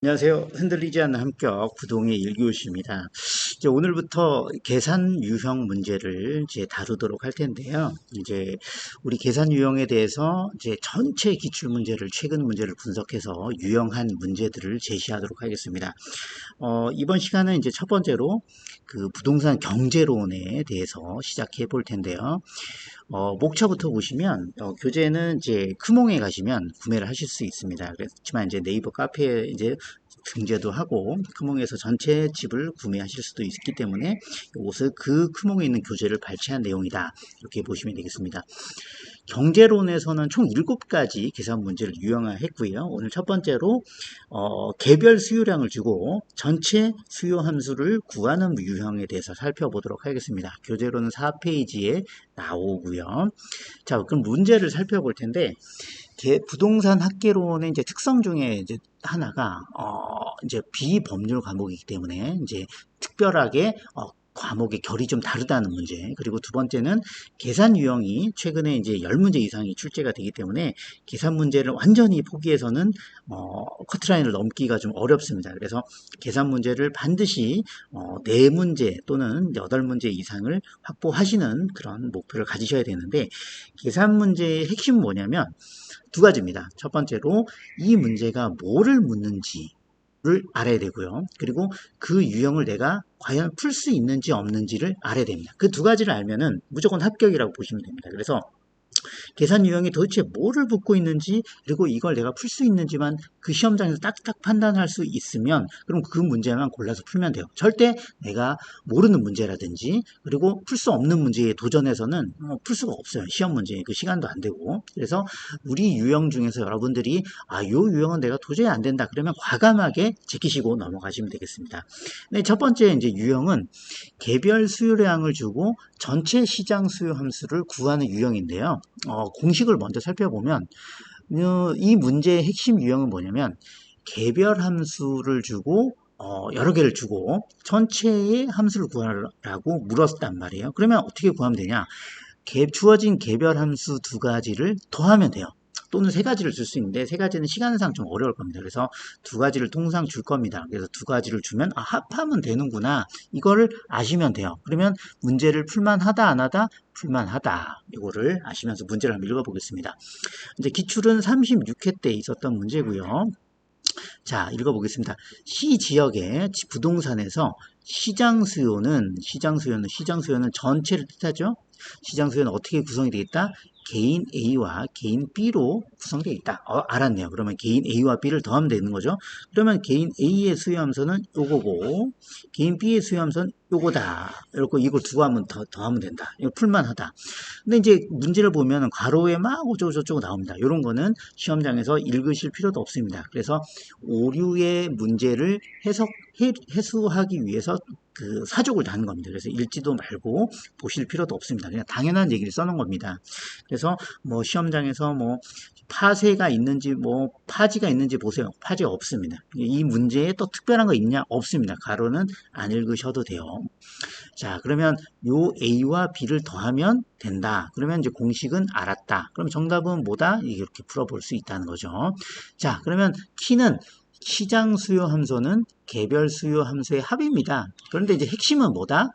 안녕하세요. 흔들리지 않는 합격 부동의 1교시입니다. 이제 오늘부터 계산 유형 문제를 이제 다루도록 할 텐데요. 이제 우리 계산 유형에 대해서 이제 전체 기출 문제를 최근 문제를 분석해서 유형한 문제들을 제시하도록 하겠습니다. 이번 시간은 이제 첫 번째로 그 부동산 경제론에 대해서 시작해 볼 텐데요. 목차부터 보시면 교재는 이제 크몽에 가시면 구매를 하실 수 있습니다. 그렇지만 이제 네이버 카페에 이제 등재도 하고 크몽에서 전체 집을 구매하실 수도 있기 때문에 이것을 그 크몽에 있는 교재를 발췌한 내용이다. 이렇게 보시면 되겠습니다. 경제론에서는 총 7가지 계산 문제를 유형화했고요. 오늘 첫 번째로 개별 수요량을 주고 전체 수요 함수를 구하는 유형에 대해서 살펴보도록 하겠습니다. 교재로는 4페이지에 나오고요. 자, 그럼 문제를 살펴볼 텐데 부동산 학계론의 이제 특성 중에 이제 하나가 이제 비법률 과목이기 때문에 이제 특별하게 과목의 결이 좀 다르다는 문제. 그리고 두 번째는 계산 유형이 최근에 이제 10문제 이상이 출제가 되기 때문에 계산 문제를 완전히 포기해서는 커트라인을 넘기가 좀 어렵습니다. 그래서 계산 문제를 반드시 4문제 또는 8문제 이상을 확보하시는 그런 목표를 가지셔야 되는데, 계산 문제의 핵심은 뭐냐면 두 가지입니다. 첫 번째로 이 문제가 뭐를 묻는지를 알아야 되고요. 그리고 그 유형을 내가 과연 풀 수 있는지 없는지를 알아야 됩니다. 그 두 가지를 알면은 무조건 합격이라고 보시면 됩니다. 그래서 계산 유형이 도대체 뭐를 묻고 있는지, 그리고 이걸 내가 풀 수 있는지만 그 시험장에서 딱딱 판단할 수 있으면 그럼 그 문제만 골라서 풀면 돼요. 절대 내가 모르는 문제라든지 그리고 풀 수 없는 문제에 도전해서는 풀 수가 없어요. 시험 문제에 그 시간도 안 되고. 그래서 우리 유형 중에서 여러분들이 요 유형은 내가 도저히 안 된다 그러면 과감하게 제끼시고 넘어가시면 되겠습니다. 네, 첫 번째 이제 유형은 개별 수요량을 주고 전체 시장 수요 함수를 구하는 유형인데요. 공식을 먼저 살펴보면 이 문제의 핵심 유형은 뭐냐면 개별 함수를 주고 여러 개를 주고 전체의 함수를 구하라고 물었단 말이에요. 그러면 어떻게 구하면 되냐? 주어진 개별 함수 두 가지를 더하면 돼요. 또는 세 가지를 줄 수 있는데 세 가지는 시간상 좀 어려울 겁니다. 그래서 두 가지를 통상 줄 겁니다. 그래서 두 가지를 주면 합하면 되는구나. 이거를 아시면 돼요. 그러면 문제를 풀만하다 안 하다? 풀만하다. 이거를 아시면서 문제를 한번 읽어보겠습니다. 이제 기출은 36회 때 있었던 문제고요. 자, 읽어보겠습니다. 시 지역의 부동산에서 시장 수요는 전체를 뜻하죠. 시장 수요는 어떻게 구성이 되겠다? 개인 A와 개인 B로 구성되어 있다. 알았네요. 그러면 개인 A와 B를 더하면 되는 거죠. 그러면 개인 A의 수요함수는 요거고 개인 B의 수요함수는 요거다. 이렇게 이걸 두고 하면 더하면 된다. 이거 풀만하다. 근데 이제 문제를 보면 괄호에 막 어쩌고저쩌고 나옵니다. 이런 거는 시험장에서 읽으실 필요도 없습니다. 그래서 오류의 문제를 해수하기 위해서 그 사족을 다는 겁니다. 그래서 읽지도 말고 보실 필요도 없습니다. 그냥 당연한 얘기를 써놓은 겁니다. 그래서 뭐 시험장에서 뭐 파쇄가 있는지 뭐 파지가 있는지 보세요. 파지가 없습니다. 이 문제에 또 특별한 거 있냐? 없습니다. 가로는 안 읽으셔도 돼요. 자, 그러면 요 A와 B를 더하면 된다. 그러면 이제 공식은 알았다. 그럼 정답은 뭐다? 이렇게 풀어볼 수 있다는 거죠. 자, 그러면 키는 시장 수요 함수는 개별 수요 함수의 합입니다. 그런데 이제 핵심은 뭐다?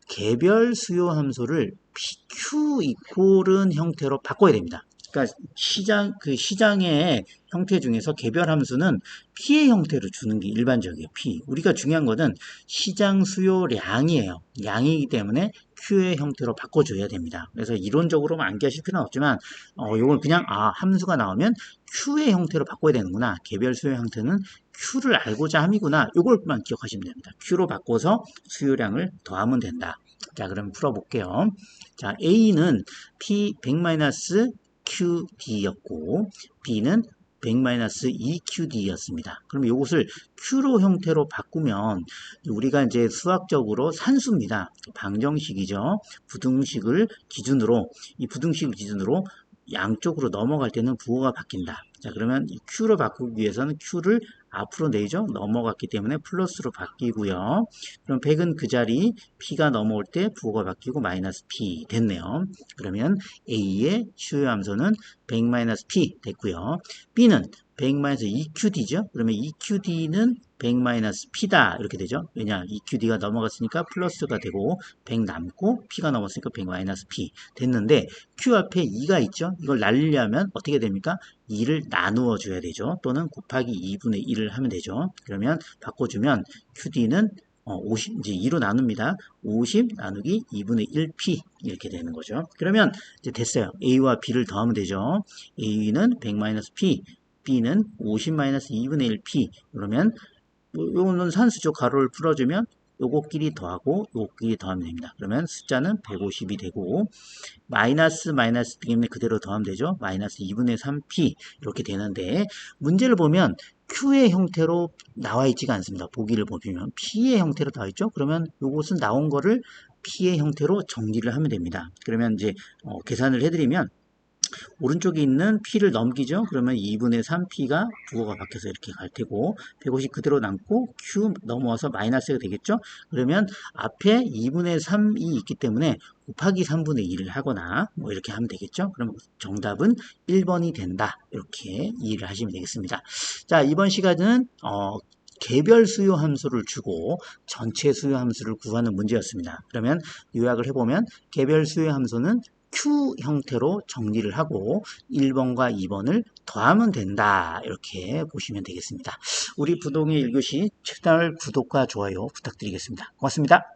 개별 수요 함수를 PQ 이퀄은 형태로 바꿔야 됩니다. 그러니까 시장의 형태 중에서 개별 함수는 P의 형태로 주는 게 일반적이에요. P. 우리가 중요한 거는 시장 수요량이에요. 양이기 때문에 Q의 형태로 바꿔줘야 됩니다. 그래서 이론적으로만 암기하실 필요는 없지만 이걸 그냥 함수가 나오면 Q의 형태로 바꿔야 되는구나. 개별 수요 형태는 Q를 알고자 함이구나. 이걸만 기억하시면 됩니다. Q로 바꿔서 수요량을 더하면 된다. 자, 그럼 풀어볼게요. 자, A는 P 100-QD였고 B는 100-2QD였습니다. 그럼 이것을 Q로 형태로 바꾸면 우리가 이제 수학적으로 산수입니다. 방정식이죠. 이 부등식을 기준으로 양쪽으로 넘어갈 때는 부호가 바뀐다. 자, 그러면 이 Q로 바꾸기 위해서는 Q를 앞으로 내죠. 넘어갔기 때문에 플러스로 바뀌고요. 그럼 100은 그 자리 P가 넘어올 때 부호가 바뀌고 마이너스 P 됐네요. 그러면 A의 수요함수는 100-P 됐고요. B는 100-2QD죠. 그러면 2QD는 100-P다. 이렇게 되죠. 왜냐? 2QD가 넘어갔으니까 플러스가 되고 100 남고 P가 넘었으니까 100-P 됐는데 Q 앞에 2가 있죠. 이걸 날리려면 어떻게 됩니까? 2를 나누어 줘야 되죠. 또는 곱하기 2분의 1을 하면 되죠. 그러면 바꿔주면 QD는 50, 이제 2로 나눕니다. 50 나누기 2분의 1P 이렇게 되는 거죠. 그러면 이제 됐어요. A와 B를 더하면 되죠. A는 100-P, B는 50-2분의 1P. 그러면 요거는 산수죠. 가로를 풀어주면 요거끼리 더하고 요거끼리 더하면 됩니다. 그러면 숫자는 150이 되고 마이너스 때문에 그대로 더하면 되죠. 마이너스 2분의 3P 이렇게 되는데 문제를 보면 Q의 형태로 나와 있지가 않습니다. 보기를 보시면 P의 형태로 나와 있죠. 그러면 요것은 나온 거를 P의 형태로 정리를 하면 됩니다. 그러면 이제 계산을 해드리면 오른쪽에 있는 P를 넘기죠. 그러면 2분의 3P가 부호가 바뀌어서 이렇게 갈 테고 150 그대로 남고 Q 넘어와서 마이너스가 되겠죠. 그러면 앞에 2분의 3이 있기 때문에 곱하기 3분의 2를 하거나 뭐 이렇게 하면 되겠죠. 그럼 정답은 1번이 된다. 이렇게 이해를 하시면 되겠습니다. 자, 이번 시간은 개별 수요 함수를 주고 전체 수요 함수를 구하는 문제였습니다. 그러면 요약을 해보면 개별 수요 함수는 Q 형태로 정리를 하고 1번과 2번을 더하면 된다. 이렇게 보시면 되겠습니다. 우리 부동의 1교시 채널 구독과 좋아요 부탁드리겠습니다. 고맙습니다.